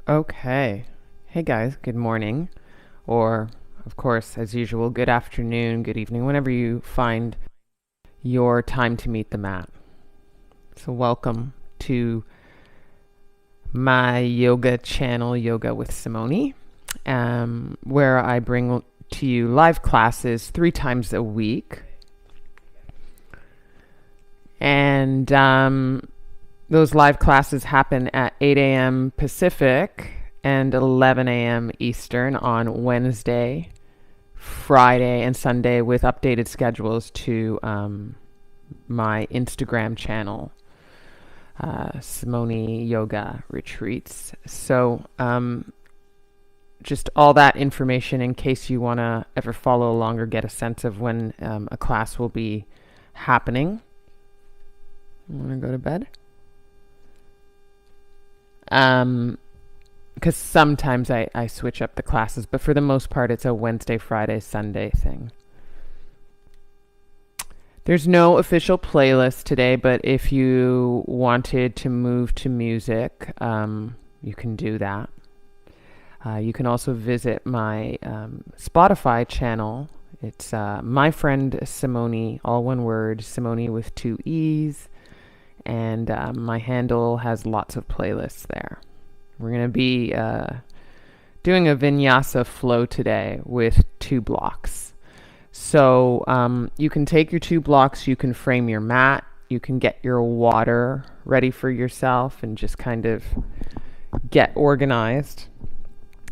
Okay. Hey guys, good morning. Or, of course, as usual, good afternoon, good evening, whenever you find your time to meet the mat. So, welcome to my yoga channel, Yoga with Simonee, where I bring to you live classes 3 times a week. And those live classes happen at 8 a.m. Pacific and 11 a.m. Eastern on Wednesday, Friday, and Sunday, with updated schedules to my Instagram channel, Simonee Yoga Retreats. So just all that information in case you want to ever follow along or get a sense of when a class will be happening. You want to go to bed? Because sometimes I switch up the classes, but for the most part, it's a Wednesday, Friday, Sunday thing. There's no official playlist today, but if you wanted to move to music, you can do that. You can also visit my Spotify channel. It's my friend Simonee, all one word, Simonee with 2 E's. And my handle has lots of playlists there. We're going to be doing a Vinyasa flow today with 2 blocks. So you can take your 2 blocks, you can frame your mat, you can get your water ready for yourself and just kind of get organized.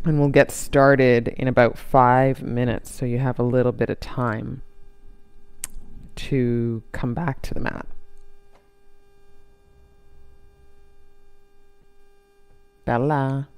And we'll get started in about 5 minutes, so you have a little bit of time to come back to the mat. Bella.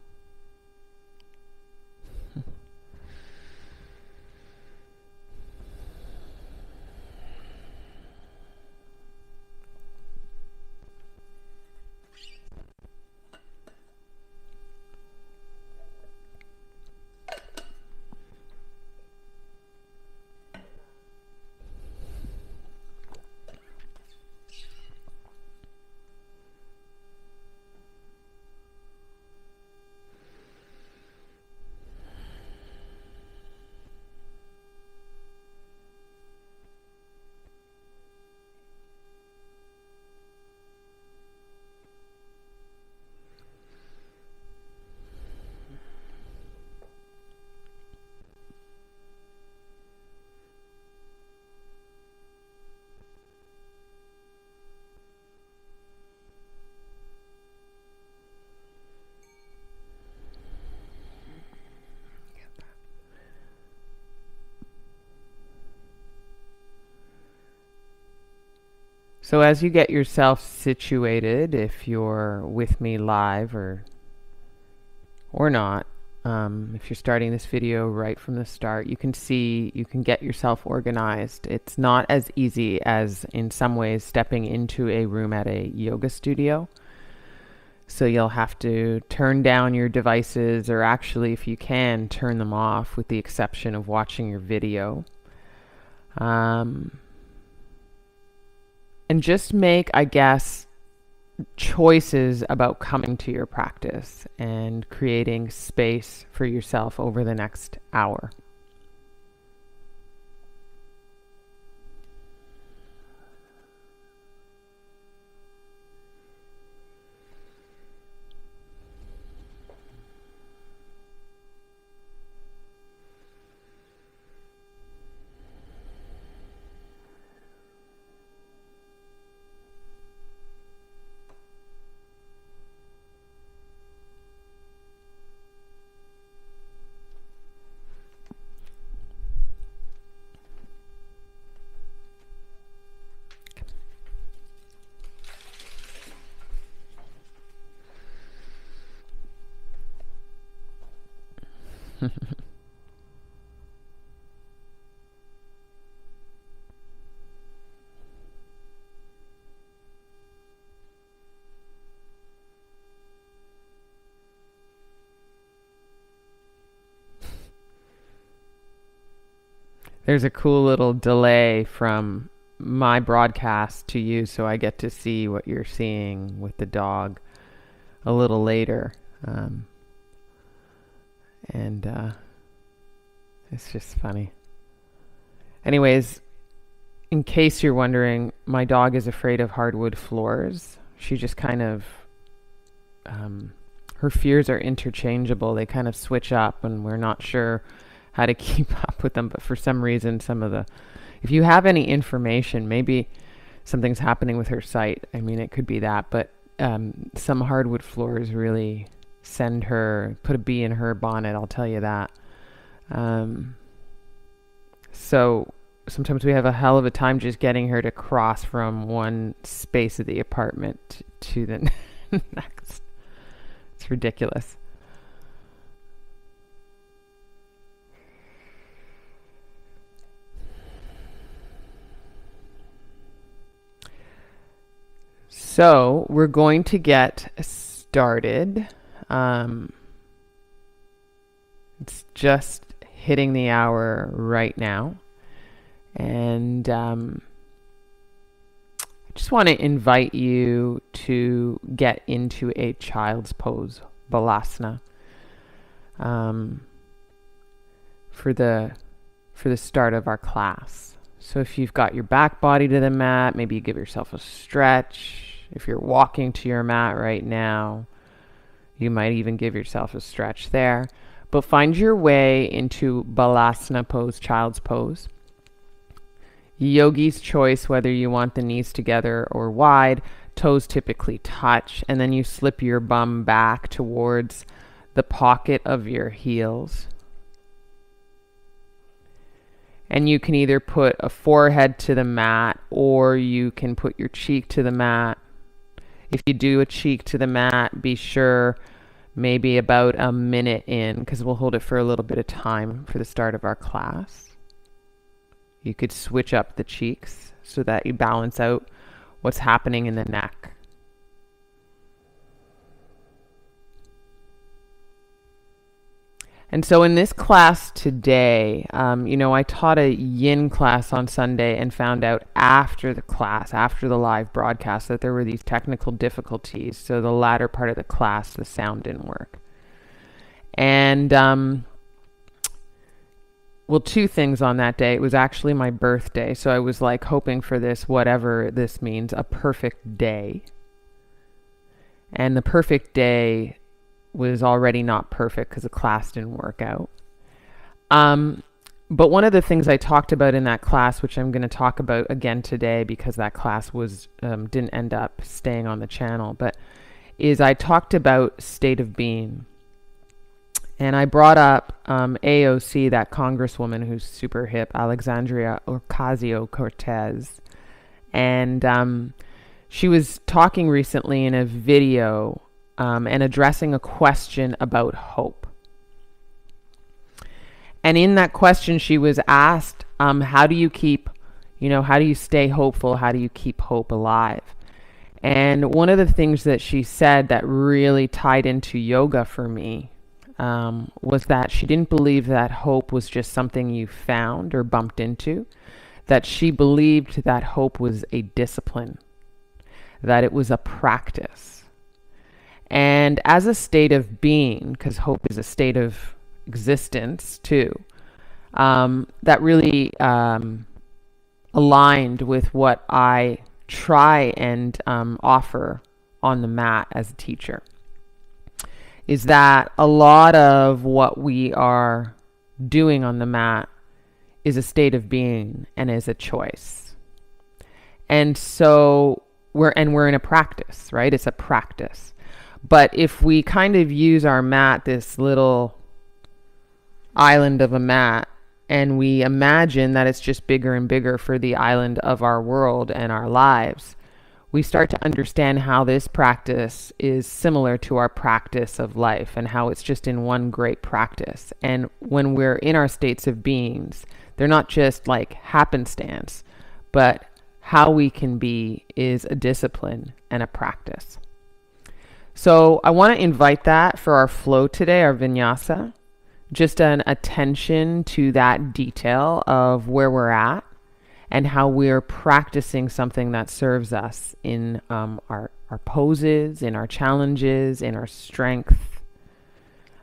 So as you get yourself situated, if you're with me live or not, if you're starting this video right from the start, you can see you can get yourself organized. It's not as easy as, in some ways, stepping into a room at a yoga studio. So you'll have to turn down your devices, or actually, if you can, turn them off, with the exception of watching your video. And just make, I guess, choices about coming to your practice and creating space for yourself over the next hour. There's a cool little delay from my broadcast to you, so I get to see what you're seeing with the dog a little later. And it's just funny. Anyways, in case you're wondering, my dog is afraid of hardwood floors. She just kind of, her fears are interchangeable. They kind of switch up, and we're not sure how to keep up with them. But for some reason, if you have any information, maybe something's happening with her sight. I mean, it could be that, but some hardwood floors really put a bee in her bonnet, I'll tell you that. So sometimes we have a hell of a time just getting her to cross from one space of the apartment to the next. It's ridiculous. So we're going to get started. It's just hitting the hour right now. And I just want to invite you to get into a child's pose, balasana, for the start of our class. So if you've got your back body to the mat, maybe you give yourself a stretch. If you're walking to your mat right now, you might even give yourself a stretch there. But find your way into balasana pose, child's pose. Yogi's choice, whether you want the knees together or wide, toes typically touch, and then you slip your bum back towards the pocket of your heels. And you can either put a forehead to the mat, or you can put your cheek to the mat. If you do a cheek to the mat, be sure maybe about a minute in, because we'll hold it for a little bit of time for the start of our class. You could switch up the cheeks so that you balance out what's happening in the neck. And so in this class today, I taught a yin class on Sunday and found out after the class, after the live broadcast, that there were these technical difficulties. So the latter part of the class, the sound didn't work. And two things on that day. It was actually my birthday, so I was like hoping for this, whatever this means, a perfect day. And the perfect day was already not perfect because the class didn't work out. But one of the things I talked about in that class, which I'm going to talk about again today because that class didn't end up staying on the channel, but is I talked about state of being. And I brought up AOC, that congresswoman who's super hip, Alexandria Ocasio-Cortez. And she was talking recently in a video and addressing a question about hope. And in that question, she was asked, how do you stay hopeful? How do you keep hope alive? And one of the things that she said that really tied into yoga for me was that she didn't believe that hope was just something you found or bumped into, that she believed that hope was a discipline, that it was a practice. And as a state of being, because hope is a state of existence too, that really aligned with what I try and offer on the mat as a teacher, is that a lot of what we are doing on the mat is a state of being and is a choice. And so we're in a practice, right? It's a practice. But if we kind of use our mat, this little island of a mat, and we imagine that it's just bigger and bigger for the island of our world and our lives, we start to understand how this practice is similar to our practice of life and how it's just in one great practice. And when we're in our states of beings, they're not just like happenstance, but how we can be is a discipline and a practice. So I want to invite that for our flow today, our vinyasa, just an attention to that detail of where we're at and how we're practicing something that serves us in our poses, in our challenges, in our strength,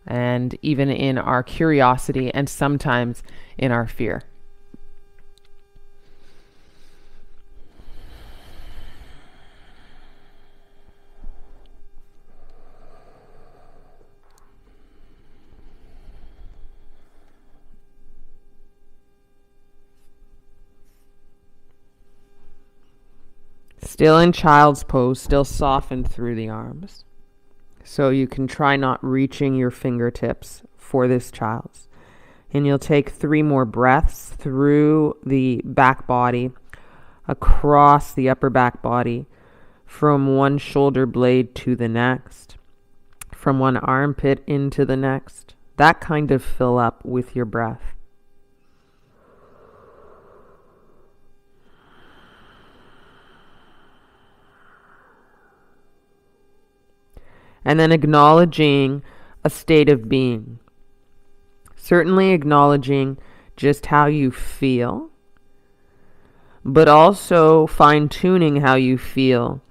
and even in our curiosity, and sometimes in our fear. Still in child's pose, still softened through the arms. So you can try not reaching your fingertips for this child's. And you'll take 3 more breaths through the back body, across the upper back body, from one shoulder blade to the next, from one armpit into the next. That kind of fill up with your breath. And then acknowledging a state of being. Certainly acknowledging just how you feel, but also fine-tuning how you feel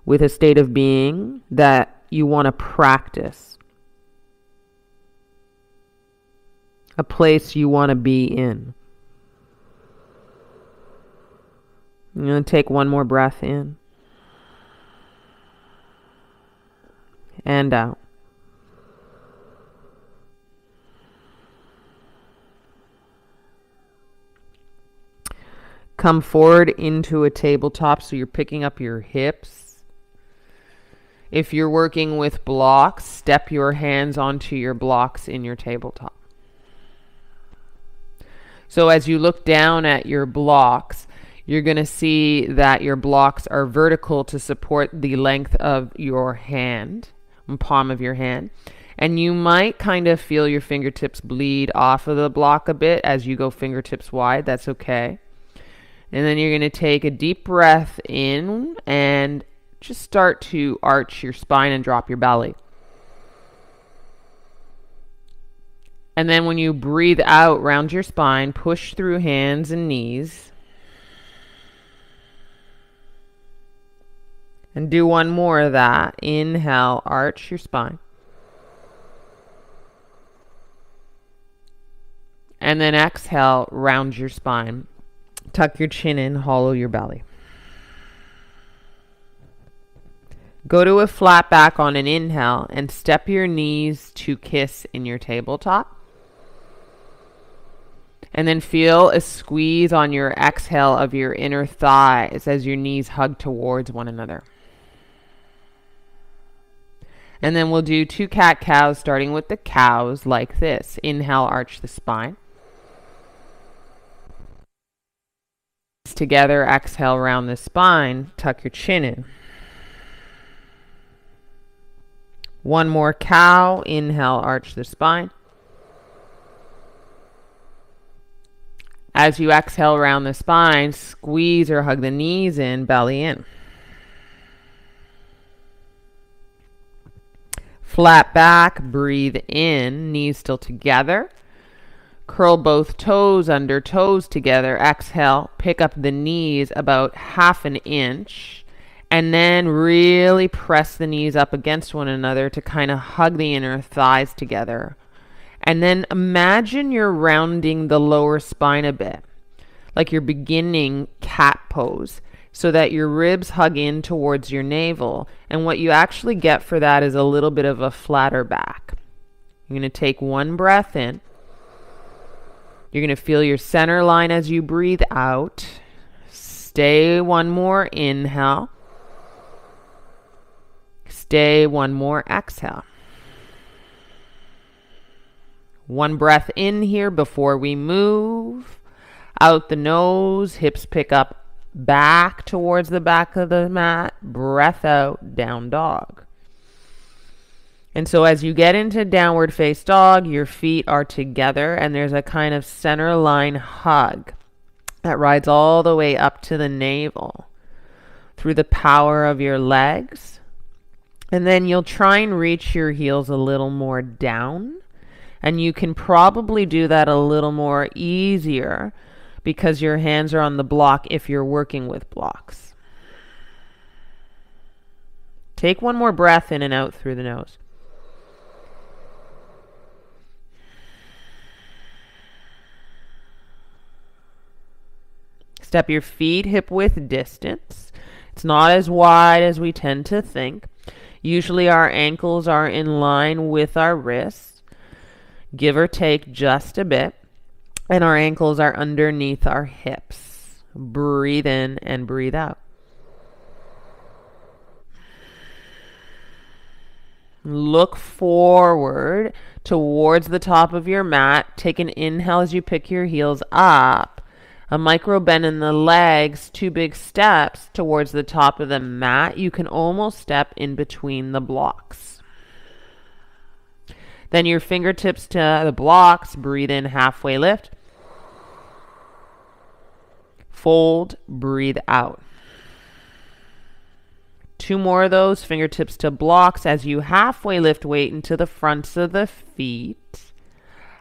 with a state of being that you want to practice. A place you want to be in. I'm going to take one more breath in and out. Come forward into a tabletop so you're picking up your hips. If you're working with blocks, step your hands onto your blocks in your tabletop. So as you look down at your blocks, you're going to see that your blocks are vertical to support the length of your hand, palm of your hand. And you might kind of feel your fingertips bleed off of the block a bit as you go fingertips wide. That's okay. And then you're going to take a deep breath in and just start to arch your spine and drop your belly. And then when you breathe out, round your spine, push through hands and knees. And do one more of that. Inhale, arch your spine. And then exhale, round your spine. Tuck your chin in, hollow your belly. Go to a flat back on an inhale and step your knees to kiss in your tabletop. And then feel a squeeze on your exhale of your inner thighs as your knees hug towards one another. And then we'll do 2 cat-cows, starting with the cows like this. Inhale, arch the spine. Together, exhale, round the spine. Tuck your chin in. One more cow. Inhale, arch the spine. As you exhale, round the spine, squeeze or hug the knees in, belly in. Flat back, breathe in, knees still together. Curl both toes under, toes together. Exhale, pick up the knees about 1/2 inch. And then really press the knees up against one another to kind of hug the inner thighs together. And then imagine you're rounding the lower spine a bit, like you're beginning cat pose, so that your ribs hug in towards your navel. And what you actually get for that is a little bit of a flatter back. You're going to take one breath in. You're going to feel your center line as you breathe out. Stay one more inhale. Stay one more exhale. One breath in here before we move. Out the nose, hips pick up back towards the back of the mat. Breath out, down dog. And so as you get into downward face dog, your feet are together and there's a kind of center line hug that rides all the way up to the navel through the power of your legs. And then you'll try and reach your heels a little more down. And you can probably do that a little more easier because your hands are on the block if you're working with blocks. Take one more breath in and out through the nose. Step your feet hip width distance. It's not as wide as we tend to think. Usually our ankles are in line with our wrists, give or take just a bit, and our ankles are underneath our hips. Breathe in and breathe out. Look forward towards the top of your mat. Take an inhale as you pick your heels up. A micro bend in the legs, 2 big steps towards the top of the mat. You can almost step in between the blocks. Then your fingertips to the blocks. Breathe in, halfway lift. Fold, breathe out. 2 more of those, fingertips to blocks as you halfway lift weight into the fronts of the feet.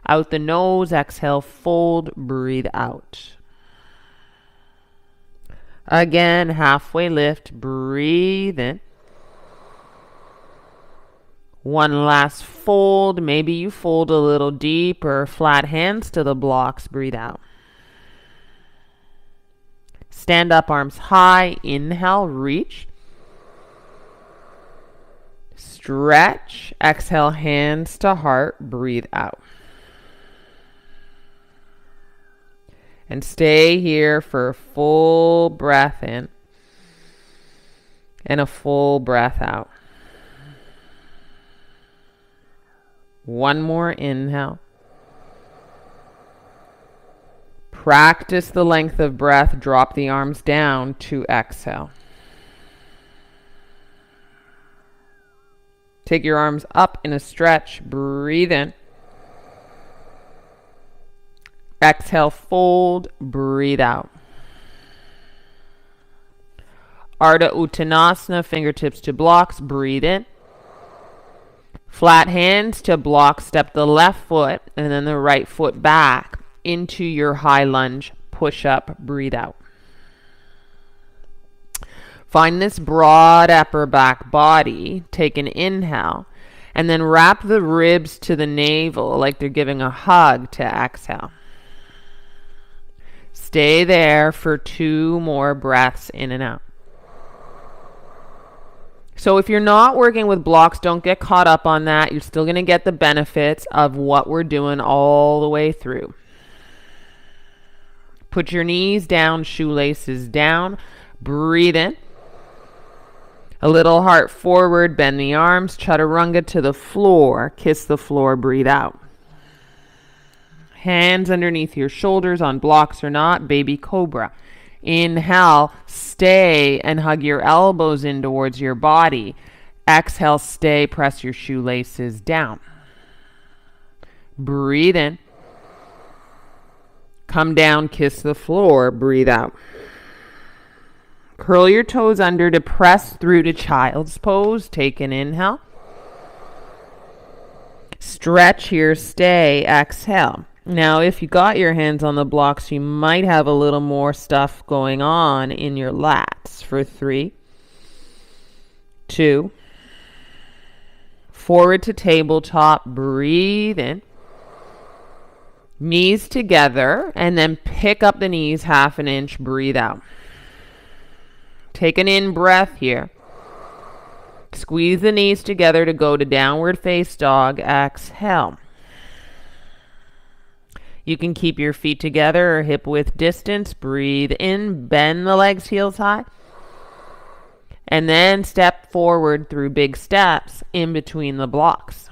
Out the nose, exhale, fold, breathe out. Again, halfway lift, breathe in. One last fold. Maybe you fold a little deeper. Flat hands to the blocks, breathe out. Stand up, arms high. Inhale, reach. Stretch. Exhale, hands to heart, breathe out. And stay here for a full breath in and a full breath out. One more inhale. Practice the length of breath. Drop the arms down to exhale. Take your arms up in a stretch. Breathe in. Exhale, fold, breathe out. Ardha Uttanasana, fingertips to blocks, breathe in. Flat hands to blocks, step the left foot and then the right foot back into your high lunge, push up, breathe out. Find this broad upper back body, take an inhale, and then wrap the ribs to the navel like they're giving a hug to exhale. Stay there for 2 more breaths in and out. So if you're not working with blocks, don't get caught up on that. You're still going to get the benefits of what we're doing all the way through. Put your knees down, shoelaces down. Breathe in. A little heart forward, bend the arms, chaturanga to the floor. Kiss the floor, breathe out. Hands underneath your shoulders on blocks or not, baby cobra. Inhale, stay and hug your elbows in towards your body. Exhale, stay, press your shoelaces down. Breathe in. Come down, kiss the floor, breathe out. Curl your toes under to press through to child's pose. Take an inhale. Stretch here, stay, exhale. Now, if you got your hands on the blocks, you might have a little more stuff going on in your lats. For 3, 2, forward to tabletop, breathe in. Knees together, and then pick up the knees half an inch, breathe out. Take an in breath here. Squeeze the knees together to go to downward face dog, exhale. You can keep your feet together or hip width distance. Breathe in, bend the legs heels high. And then step forward through big steps in between the blocks.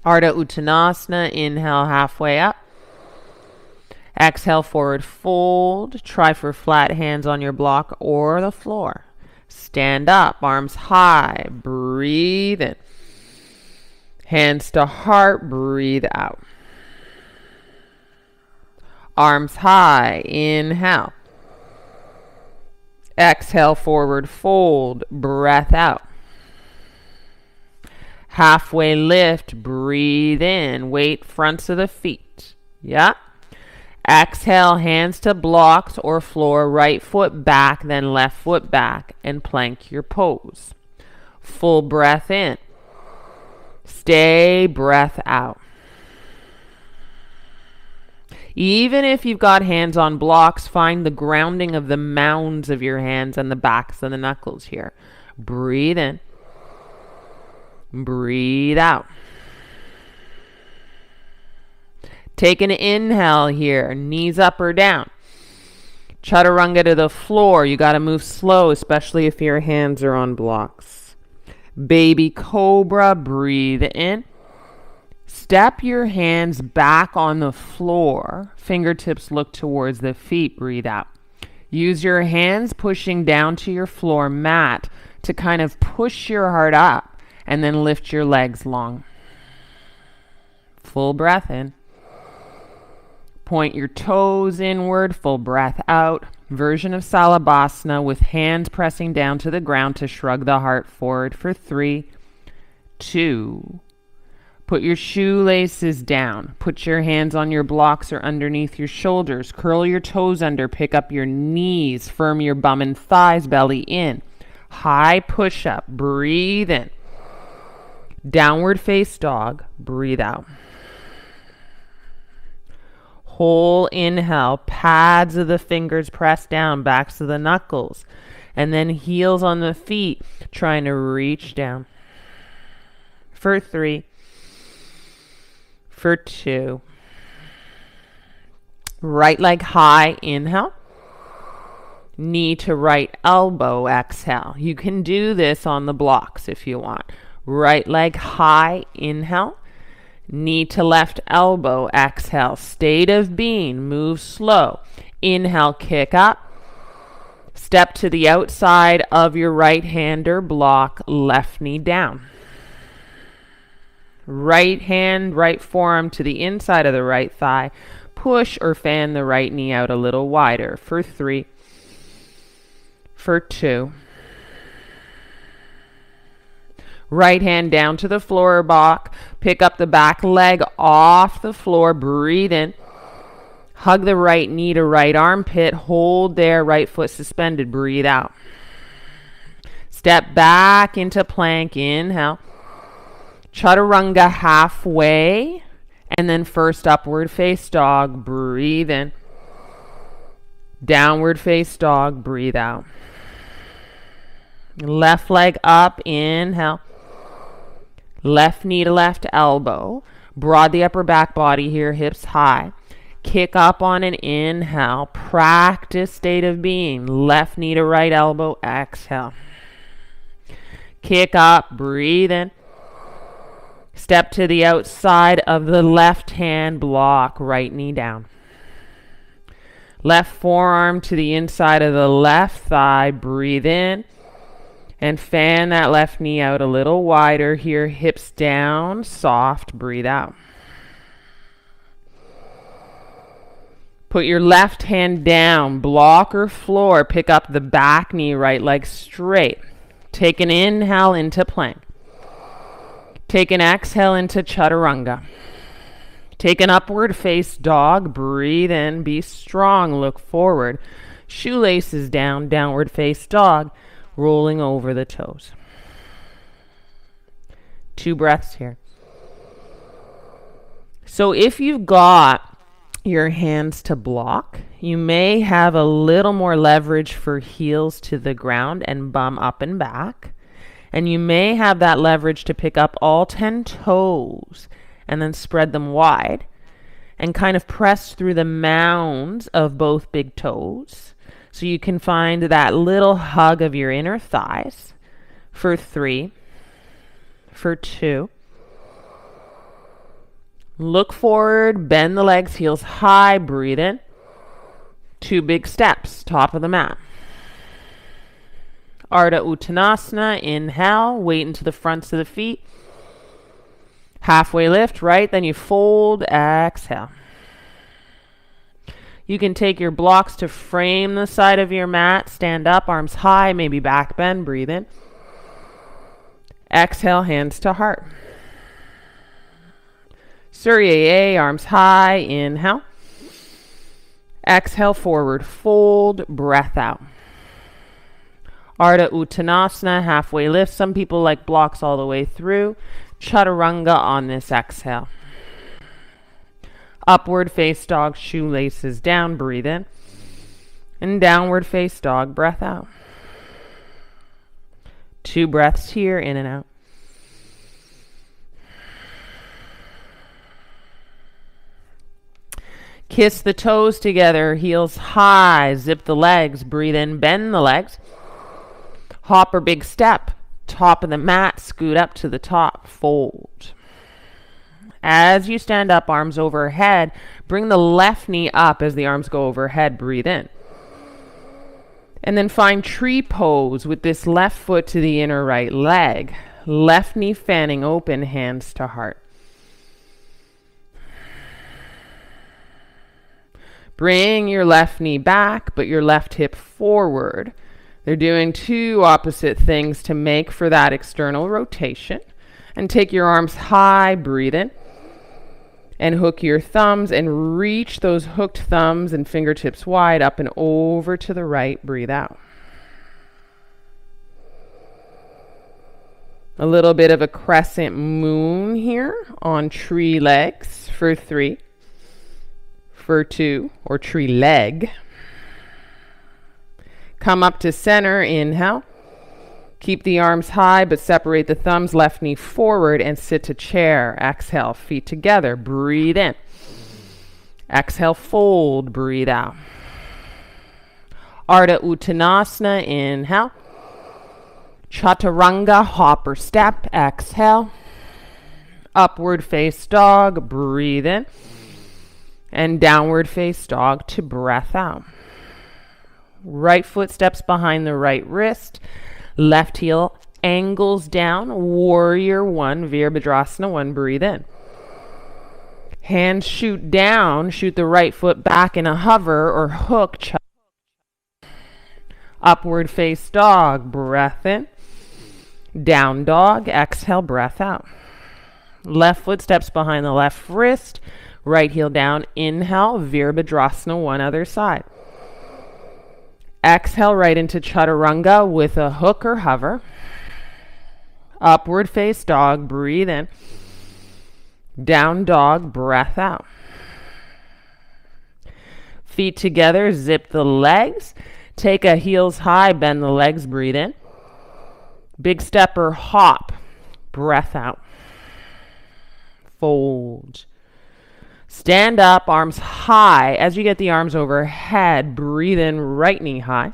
Ardha Uttanasana, inhale halfway up. Exhale, forward fold. Try for flat hands on your block or the floor. Stand up, arms high. Breathe in. Hands to heart, breathe out. Arms high, inhale. Exhale, forward fold, breath out. Halfway lift, breathe in, weight fronts of the feet. Yeah. Exhale, hands to blocks or floor, right foot back, then left foot back, and plank your pose. Full breath in. Stay, breath out. Even if you've got hands on blocks, find the grounding of the mounds of your hands and the backs of the knuckles here. Breathe in. Breathe out. Take an inhale here, knees up or down. Chaturanga to the floor. You got to move slow, especially if your hands are on blocks. Baby cobra, breathe in. Step your hands back on the floor. Fingertips look towards the feet. Breathe out. Use your hands pushing down to your floor mat to kind of push your heart up and then lift your legs long. Full breath in. Point your toes inward, full breath out. Version of Salabhasana with hands pressing down to the ground to shrug the heart forward for 3, 2. Put your shoelaces down. Put your hands on your blocks or underneath your shoulders. Curl your toes under, pick up your knees, firm your bum and thighs, belly in. High push-up, breathe in. Downward face dog, breathe out. Whole inhale, pads of the fingers pressed down, backs of the knuckles, and then heels on the feet, trying to reach down. For 3, for 2. Right leg high, inhale. Knee to right elbow, exhale. You can do this on the blocks if you want. Right leg high, inhale. Knee to left elbow, exhale. State of being, move slow. Inhale, kick up. Step to the outside of your right hand or block, left knee down. Right hand, right forearm to the inside of the right thigh. Push or fan the right knee out a little wider for 3, for 2. Right hand down to the floor or block. Pick up the back leg off the floor. Breathe in. Hug the right knee to right armpit. Hold there. Right foot suspended. Breathe out. Step back into plank. Inhale. Chaturanga halfway. And then first upward face dog. Breathe in. Downward face dog. Breathe out. Left leg up. Inhale. Left knee to left elbow. Broad the upper back body here, hips high. Kick up on an inhale. Practice state of being. Left knee to right elbow, exhale. Kick up, breathe in. Step to the outside of the left hand block, right knee down. Left forearm to the inside of the left thigh, breathe in. And fan that left knee out a little wider here, hips down, soft, breathe out. Put your left hand down, block or floor, pick up the back knee, right leg straight. Take an inhale into plank. Take an exhale into chaturanga. Take an upward face dog, breathe in, be strong, look forward. Shoelaces down, downward face dog. Rolling over the toes. 2 breaths here. So if you've got your hands to block, you may have a little more leverage for heels to the ground and bum up and back. And you may have that leverage to pick up all 10 toes and then spread them wide and kind of press through the mounds of both big toes. So you can find that little hug of your inner thighs for 3, for 2. Look forward, bend the legs, heels high, breathe in. 2 big steps, top of the mat. Ardha Uttanasana, inhale, weight into the fronts of the feet. Halfway lift, right, then you fold, exhale. You can take your blocks to frame the side of your mat. Stand up, arms high, maybe back bend. Breathe in. Exhale, hands to heart. Surya, arms high. Inhale. Exhale, forward fold. Breath out. Ardha Uttanasana, halfway lift. Some people like blocks all the way through. Chaturanga on this exhale. Upward face dog, shoelaces down, breathe in. And downward face dog, breath out. 2 breaths here, in and out. Kiss the toes together, heels high, zip the legs, breathe in, bend the legs. Hop or big step, top of the mat, scoot up to the top, fold. As you stand up, arms overhead, bring the left knee up as the arms go overhead, breathe in. And then find tree pose with this left foot to the inner right leg. Left knee fanning open, hands to heart. Bring your left knee back, but your left hip forward. They're doing 2 opposite things to make for that external rotation. And take your arms high, breathe in. And hook your thumbs and reach those hooked thumbs and fingertips wide up and over to the right, breathe out. A little bit of a crescent moon here on tree legs for 3. For 2, or tree leg. Come up to center, inhale. Keep the arms high, but separate the thumbs, left knee forward, and sit to chair. Exhale, feet together, breathe in. Exhale, fold, breathe out. Ardha Uttanasana, inhale. Chaturanga, hop or step, exhale. Upward face dog, breathe in. And downward face dog to breath out. Right foot steps behind the right wrist. Left heel angles down. Warrior 1, Virabhadrasana 1, breathe in. Hands shoot down. Shoot the right foot back in a hover or hook. Upward face dog, breath in. Down dog, exhale, breath out. Left foot steps behind the left wrist. Right heel down, inhale, Virabhadrasana, one other side. Exhale right into Chaturanga with a hook or hover. Upward face dog, breathe in. Down dog, breath out. Feet together, zip the legs. Take a heels high, bend the legs, breathe in. Big step or hop, breath out. Fold. Stand up, arms high. As you get the arms overhead, breathe in, right knee high.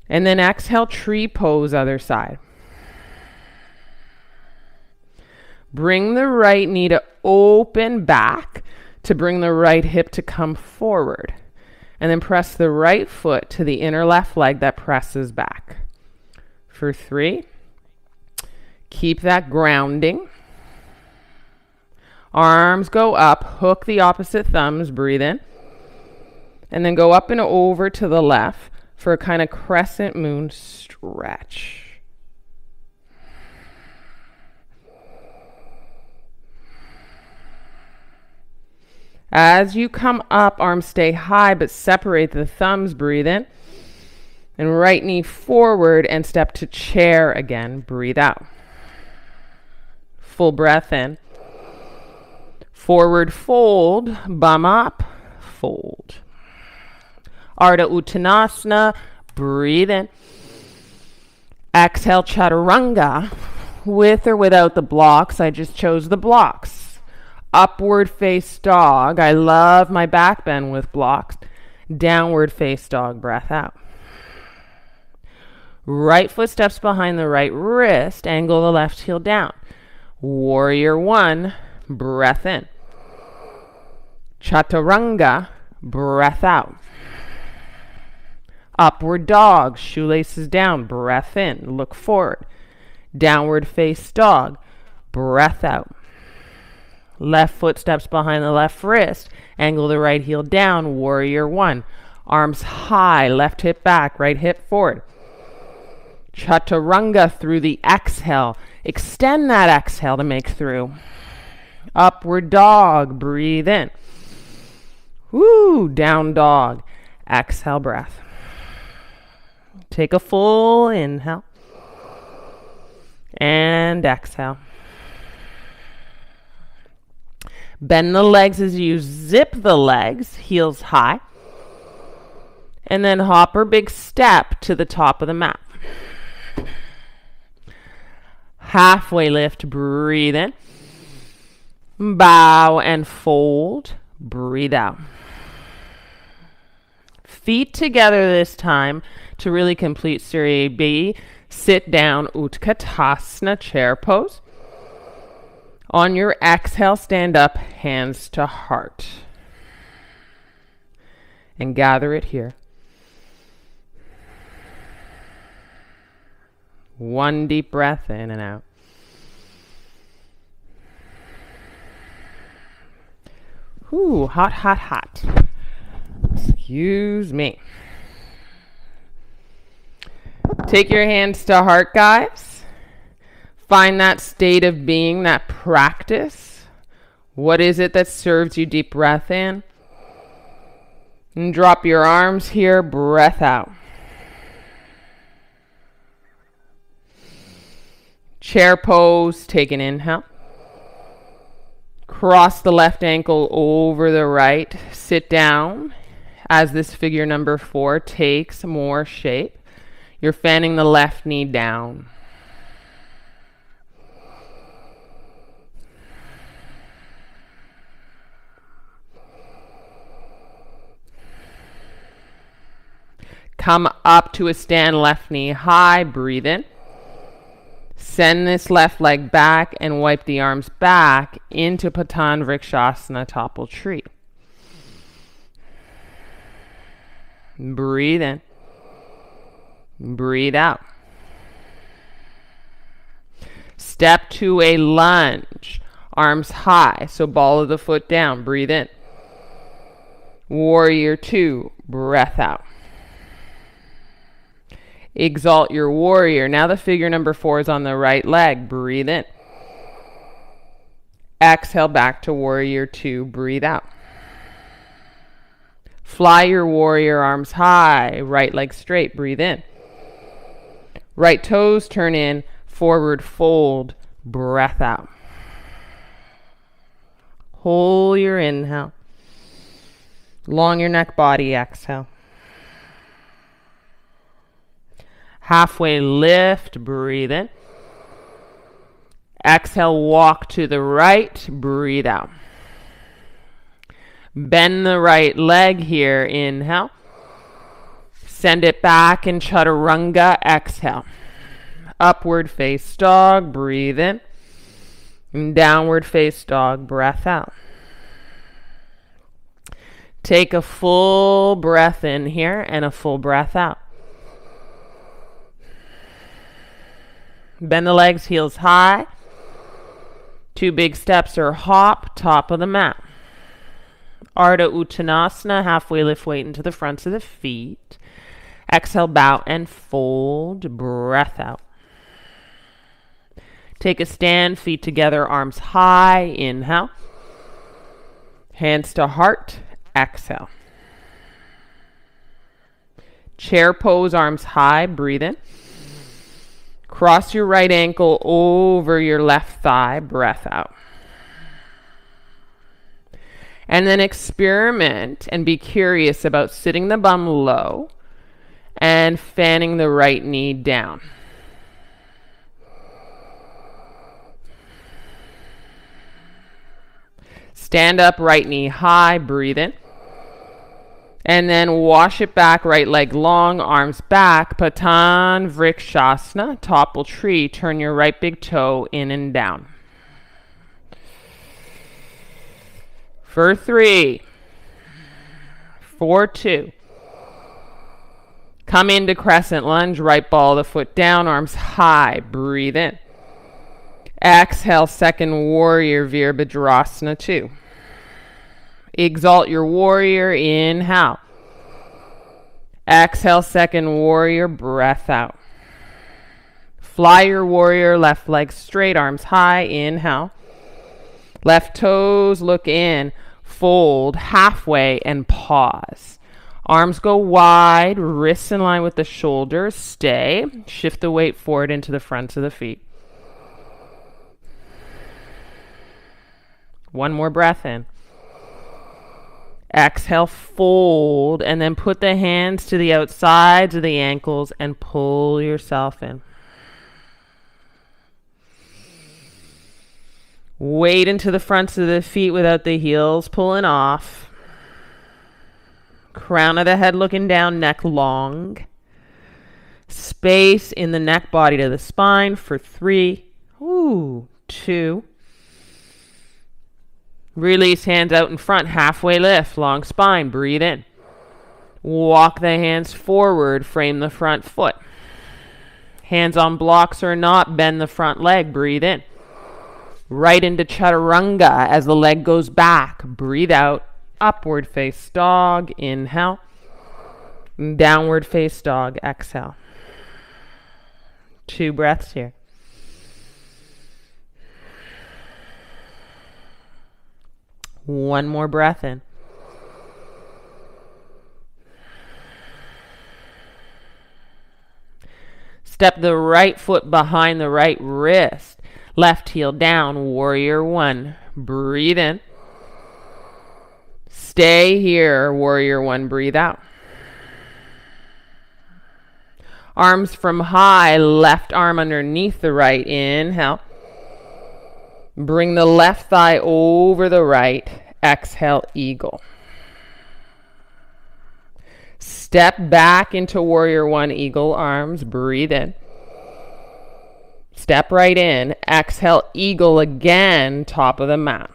And then exhale, tree pose, other side. Bring the right knee to open back to bring the right hip to come forward. And then press the right foot to the inner left leg that presses back. For 3. Keep that grounding. Arms go up, hook the opposite thumbs, breathe in. And then go up and over to the left for a kind of crescent moon stretch. As you come up, arms stay high, but separate the thumbs, breathe in. And right knee forward and step to chair again, breathe out. Full breath in. Forward fold, bum up, fold. Ardha Uttanasana, breathe in. Exhale, Chaturanga. With or without the blocks, I just chose the blocks. Upward face dog, I love my back bend with blocks. Downward face dog, breath out. Right foot steps behind the right wrist, angle the left heel down. Warrior 1, breath in. Chaturanga, breath out. Upward dog, shoelaces down, breath in, look forward. Downward face dog, breath out. Left foot steps behind the left wrist, angle the right heel down, warrior 1. Arms high, left hip back, right hip forward. Chaturanga through the exhale. Extend that exhale to make through. Upward dog, breathe in. Woo, down dog. Exhale, breath. Take a full inhale. And exhale. Bend the legs as you zip the legs, heels high. And then hop or big step to the top of the mat. Halfway lift, breathe in. Bow and fold, breathe out. Feet together this time to really complete Surya B. Sit down, Utkatasana, chair pose. On your exhale, stand up, hands to heart. And gather it here. One deep breath in and out. Ooh, hot, hot, hot. Excuse me. Take your hands to heart, guys. Find that state of being, that practice. What is it that serves you? Deep breath in. And drop your arms here, breath out. Chair pose, take an inhale. Cross the left ankle over the right. Sit down as this figure number 4 takes more shape. You're fanning the left knee down. Come up to a stand, left knee high, breathe in. Send this left leg back and wipe the arms back into Patan Vrikshasana, topple tree. Breathe in. Breathe out. Step to a lunge. Arms high, so ball of the foot down. Breathe in. Warrior 2, breath out. Exalt your warrior. Now the figure number 4 is on the right leg. Breathe in. Exhale back to warrior 2. Breathe out. Fly your warrior, arms high. Right leg straight. Breathe in. Right toes turn in. Forward fold. Breath out. Hold your inhale. Long your neck, body. Exhale. Halfway lift, breathe in. Exhale, walk to the right, breathe out. Bend the right leg here, inhale. Send it back in chaturanga, exhale. Upward face dog, breathe in. And downward face dog, breath out. Take a full breath in here and a full breath out. Bend the legs, heels high. 2 big steps or hop, top of the mat. Ardha Uttanasana, halfway lift weight into the fronts of the feet. Exhale, bow and fold, breath out. Take a stand, feet together, arms high, inhale. Hands to heart, exhale. Chair pose, arms high, breathe in. Cross your right ankle over your left thigh, breath out. And then experiment and be curious about sitting the bum low and fanning the right knee down. Stand up, right knee high, breathe in. And then wash it back, right leg long, arms back, Patan Vrikshasana, topple tree. Turn your right big toe in and down. For 3, for 2. Come into crescent lunge, right ball of the foot down, arms high, breathe in. Exhale, second warrior, Virabhadrasana 2. Exalt your warrior, inhale. Exhale, second warrior, breath out. Fly your warrior, left leg straight, arms high, inhale. Left toes look in, fold halfway and pause. Arms go wide, wrists in line with the shoulders, stay. Shift the weight forward into the fronts of the feet. One more breath in. Exhale, fold, and then put the hands to the outsides of the ankles and pull yourself in. Weight into the fronts of the feet without the heels pulling off. Crown of the head looking down, neck long. Space in the neck, body to the spine for 3, 2. Release, hands out in front, halfway lift, long spine, breathe in. Walk the hands forward, frame the front foot. Hands on blocks or not, bend the front leg, breathe in. Right into chaturanga as the leg goes back, breathe out. Upward face dog, inhale. Downward face dog, exhale. 2 breaths here. One more breath in. Step the right foot behind the right wrist. Left heel down, warrior 1. Breathe in. Stay here, warrior 1. Breathe out. Arms from high, left arm underneath the right. Inhale. Bring the left thigh over the right. Exhale, eagle. Step back into warrior 1, eagle arms. Breathe in. Step right in. Exhale, eagle again, top of the mat.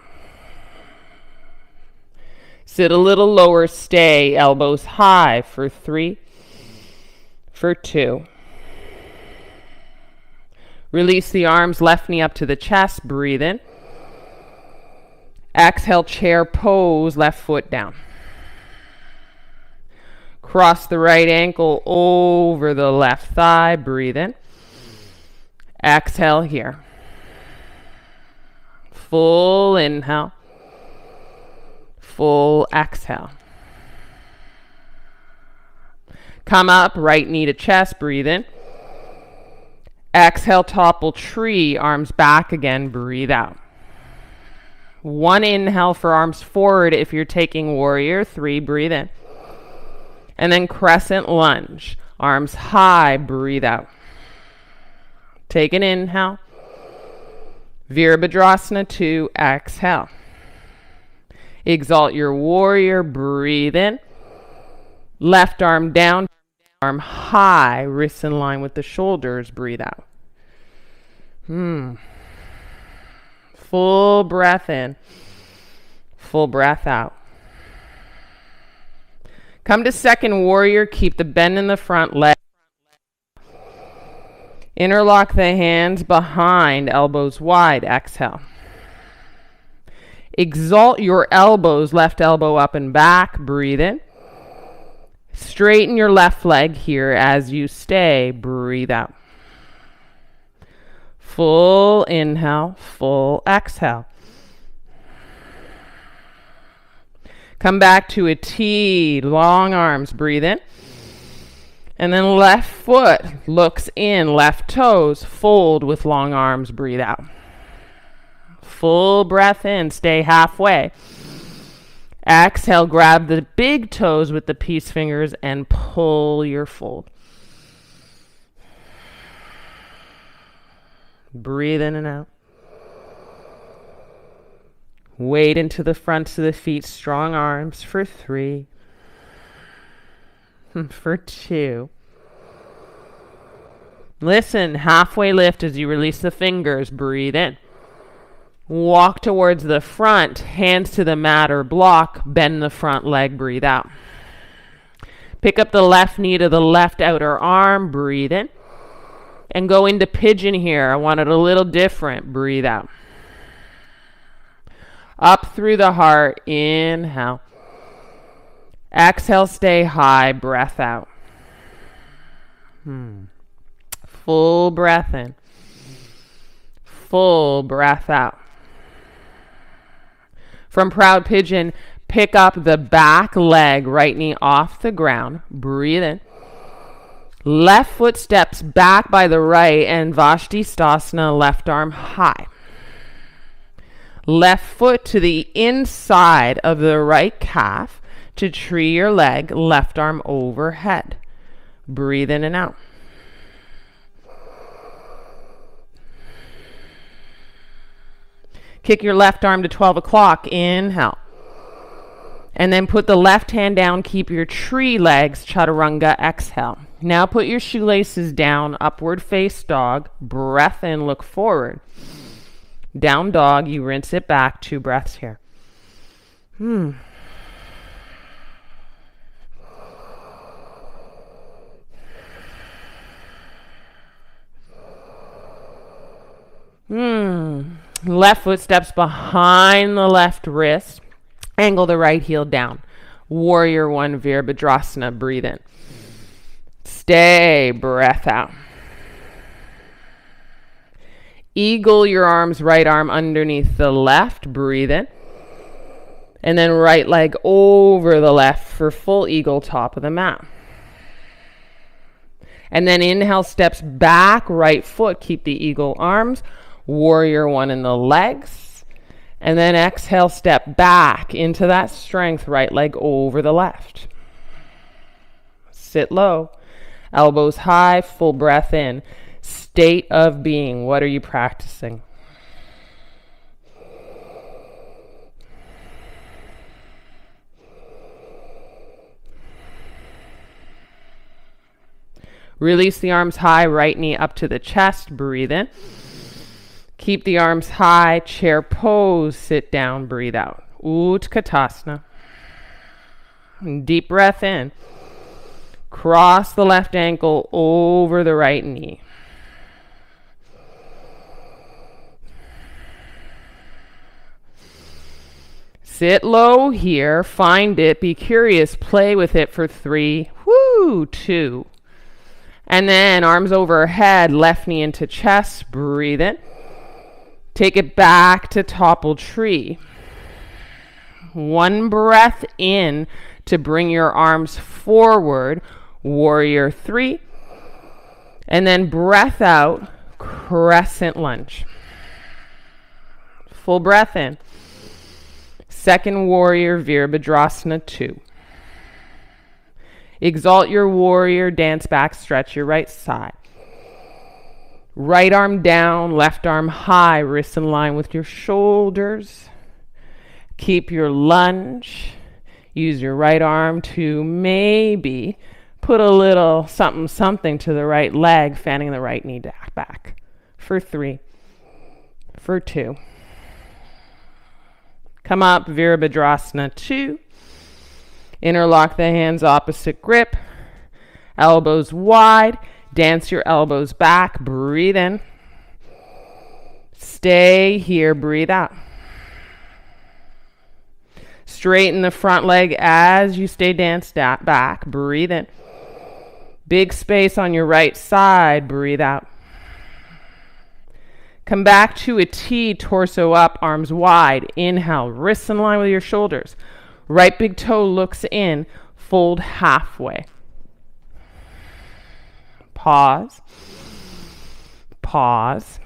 Sit a little lower, stay, elbows high for 3, for 2. Release the arms, left knee up to the chest, breathe in. Exhale, chair pose, left foot down. Cross the right ankle over the left thigh, breathe in. Exhale here. Full inhale. Full exhale. Come up, right knee to chest, breathe in. Exhale, topple tree, arms back again, breathe out. 1 inhale for arms forward if you're taking warrior 3, breathe in. And then crescent lunge, arms high, breathe out. Take an inhale. Virabhadrasana 2, exhale. Exalt your warrior, breathe in. Left arm down, arm high, wrists in line with the shoulders, breathe out. Full breath in, full breath out. Come to second warrior, keep the bend in the front leg. Interlock the hands behind, elbows wide, exhale. Exalt your elbows, left elbow up and back, breathe in. Straighten your left leg here as you stay, breathe out. Full inhale, full exhale. Come back to a T, long arms, breathe in. And then left foot looks in, left toes, fold with long arms, breathe out. Full breath in, stay halfway. Exhale, grab the big toes with the peace fingers and pull your fold. Breathe in and out. Weight into the fronts of the feet, strong arms for 3, for 2. Listen, halfway lift as you release the fingers, breathe in. Walk towards the front, hands to the mat or block, bend the front leg, breathe out. Pick up the left knee to the left outer arm, breathe in. And go into pigeon here. I want it a little different, breathe out. Up through the heart, inhale. Exhale, stay high, breath out. Full breath in. Full breath out. From proud pigeon, pick up the back leg, right knee off the ground, breathe in. Left foot steps back by the right and Vashisthasana, left arm high. Left foot to the inside of the right calf to tree your leg, left arm overhead. Breathe in and out. Kick your left arm to 12 o'clock. Inhale. And then put the left hand down. Keep your tree legs, chaturanga. Exhale. Now put your shoelaces down, upward face dog. Breath in, look forward. Down dog, you rinse it back. 2 breaths here. Left foot steps behind the left wrist. Angle the right heel down. Warrior 1, Virabhadrasana. Breathe in. Stay. Breath out. Eagle your arms, right arm underneath the left. Breathe in. And then right leg over the left for full eagle, top of the mat. And then inhale, steps back, right foot. Keep the eagle arms. Warrior 1 in the legs. And then exhale, step back into that strength, right leg over the left. Sit low, elbows high, full breath in. State of being, what are you practicing? Release the arms high, right knee up to the chest, breathe in. Keep the arms high, chair pose, sit down, breathe out. Utkatasana. Deep breath in. Cross the left ankle over the right knee. Sit low here, find it, be curious, play with it for 3, 2. And then arms overhead, left knee into chest, breathe in. Take it back to topple tree. 1 breath in to bring your arms forward, warrior 3. And then breath out, crescent lunge. Full breath in. Second warrior, Virabhadrasana 2. Exalt your warrior, dance back, stretch your right side. Right arm down, left arm high, wrists in line with your shoulders. Keep your lunge. Use your right arm to maybe put a little something to the right leg, fanning the right knee back. For 3, for 2. Come up, Virabhadrasana 2. Interlock the hands, opposite grip. Elbows wide. Dance your elbows back. Breathe in. Stay here. Breathe out. Straighten the front leg as you stay danced back. Breathe in. Big space on your right side. Breathe out. Come back to a T, torso up, arms wide. Inhale, wrists in line with your shoulders. Right big toe looks in. Fold halfway. Pause. Pause.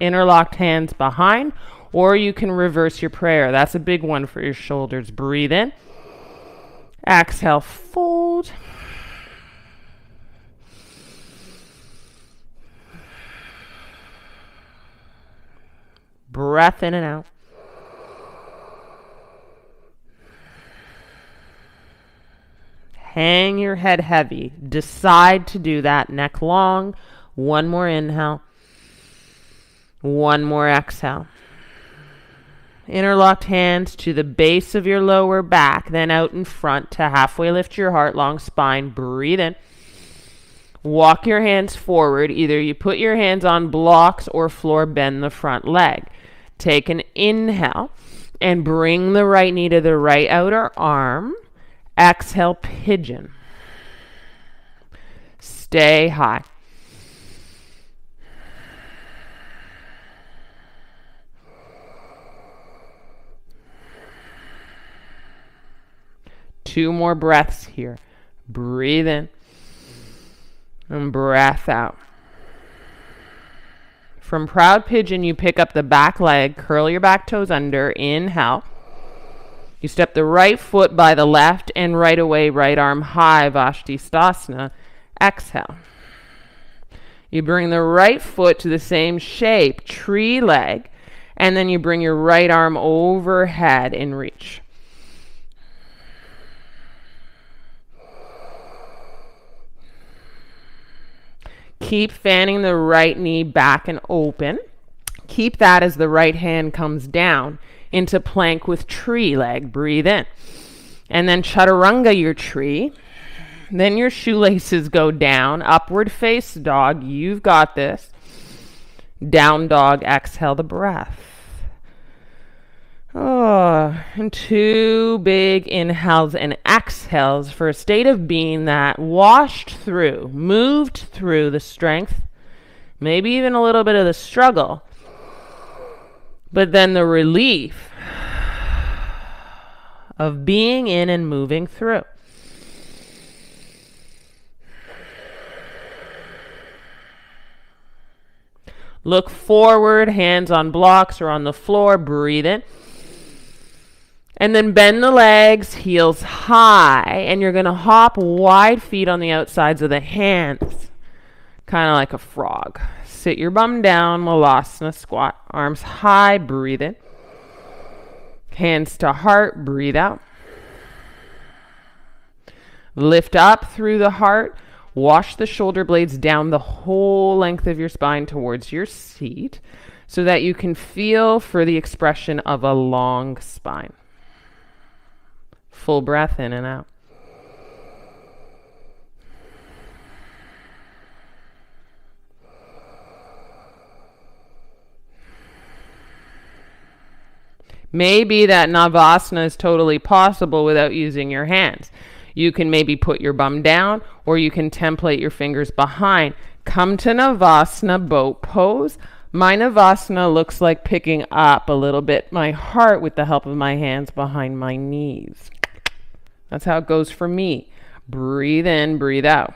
Interlocked hands behind, or you can reverse your prayer. That's a big one for your shoulders. Breathe in. Exhale, fold. Breath in and out. Hang your head heavy. Decide to do that. Neck long. 1 more inhale. 1 more exhale. Interlocked hands to the base of your lower back, then out in front to halfway lift your heart, long spine. Breathe in. Walk your hands forward. Either you put your hands on blocks or floor, bend the front leg. Take an inhale and bring the right knee to the right outer arm. Exhale, pigeon. Stay high. Two more breaths here. Breathe in and breath out. From proud pigeon, you pick up the back leg, curl your back toes under, inhale. You step the right foot by the left and right away, right arm high, Vastisthasana. Exhale. You bring the right foot to the same shape, tree leg, and then you bring your right arm overhead in reach. Keep fanning the right knee back and open. Keep that as the right hand comes down into plank with tree leg. Breathe in. And then chaturanga your tree. Then your shoelaces go down. Upward face dog. You've got this. Down dog. Exhale the breath. And 2 big inhales and exhales for a state of being that washed through, moved through the strength, maybe even a little bit of the struggle, but then the relief of being in and moving through. Look forward, hands on blocks or on the floor, breathe in. And then bend the legs, heels high, and you're going to hop wide feet on the outsides of the hands, kind of like a frog. Sit your bum down, Malasana squat, arms high, breathe in. Hands to heart, breathe out. Lift up through the heart, wash the shoulder blades down the whole length of your spine towards your seat so that you can feel for the expression of a long spine. Full breath in and out. Maybe that Navasana is totally possible without using your hands. You can maybe put your bum down or you can template your fingers behind. Come to Navasana, boat pose. My Navasana looks like picking up a little bit my heart with the help of my hands behind my knees. That's how it goes for me. Breathe in, breathe out.